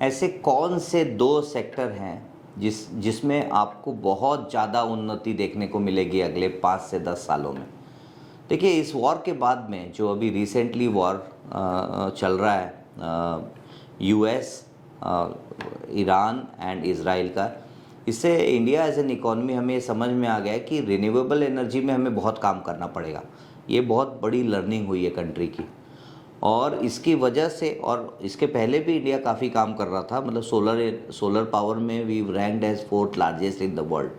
ऐसे कौन से दो सेक्टर हैं जिसमें आपको बहुत ज़्यादा उन्नति देखने को मिलेगी अगले 5 से 10 सालों में? देखिए, इस वॉर के बाद में जो अभी रिसेंटली वॉर चल रहा है यूएस, ईरान एंड इज़राइल का, इससे इंडिया एज एन इकॉनमी हमें ये समझ में आ गया है कि रिन्यूएबल एनर्जी में हमें बहुत काम करना पड़ेगा। ये बहुत बड़ी लर्निंग हुई है कंट्री की, और इसकी वजह से, और इसके पहले भी इंडिया काफ़ी काम कर रहा था, मतलब सोलर पावर में we ranked as 4th largest in the world.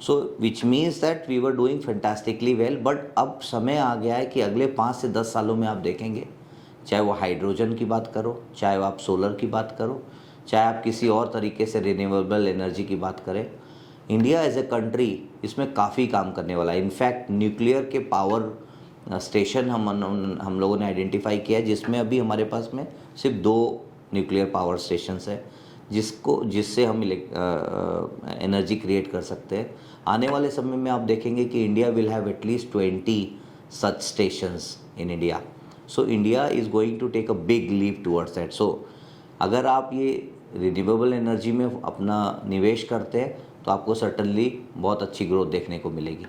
So which means that we were doing fantastically well. But अब समय आ गया है कि अगले 5 से 10 सालों में आप देखेंगे, चाहे वो हाइड्रोजन की बात करो, चाहे आप सोलर की बात करो, चाहे आप किसी और तरीके से रिन्यूएबल एनर्जी की बात करें, इंडिया एज ए कंट्री इसमें काफ़ी काम करने वाला है। इनफैक्ट न्यूक्लियर के पावर स्टेशन हम लोगों ने आइडेंटिफाई किया है, जिसमें अभी हमारे पास में सिर्फ 2 न्यूक्लियर पावर स्टेशंस है जिससे हम एनर्जी क्रिएट कर सकते हैं। आने वाले समय में आप देखेंगे कि India will have at least 20 such stations in India. So India is going to take a big leap towards that. So अगर आप ये रिन्यूएबल एनर्जी में अपना निवेश करते हैं तो आपको सर्टनली बहुत अच्छी ग्रोथ देखने को मिलेगी।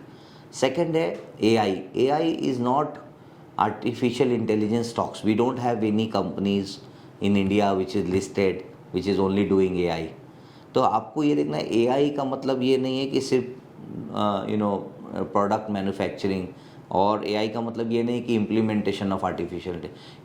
सेकेंड है AI। AI is not artificial intelligence stocks. We don't have any companies in India which is listed which is only doing AI। तो आपको ये देखना है, AI का मतलब ये नहीं है कि सिर्फ प्रोडक्ट मैन्युफैक्चरिंग, और AI का मतलब ये नहीं कि इम्प्लीमेंटेशन ऑफ आर्टिफिशियल।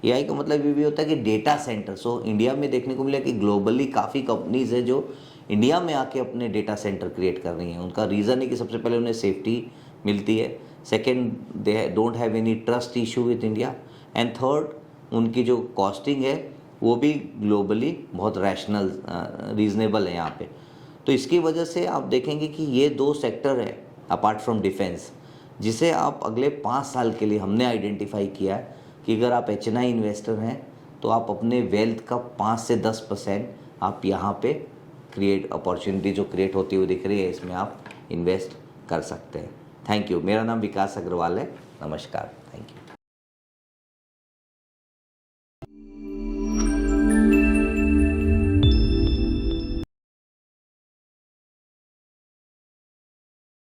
AI का मतलब ये भी होता है कि डेटा सेंटर। सो इंडिया में देखने को मिला कि ग्लोबली काफ़ी कंपनीज है जो इंडिया में आके अपने डेटा सेंटर क्रिएट कर रही हैं। उनका रीज़न है कि सबसे पहले उन्हें सेफ्टी मिलती है, second they don't have any trust issue with India, and third उनकी जो कॉस्टिंग है वो भी ग्लोबली बहुत रैशनल रीज़नेबल है यहाँ पे। तो इसकी वजह से आप देखेंगे कि ये 2 सेक्टर है अपार्ट फ्रॉम डिफेंस, जिसे आप अगले 5 साल के लिए हमने आइडेंटिफाई किया है कि अगर आप HNI इन्वेस्टर हैं तो आप अपने वेल्थ का 5 से 10% आप यहाँ पे अपॉर्चुनिटी जो क्रिएट होती हुई दिख रही है, इसमें आप इन्वेस्ट कर सकते हैं। Thank you. मेरा नाम विकास अग्रवाल है। नमस्कार।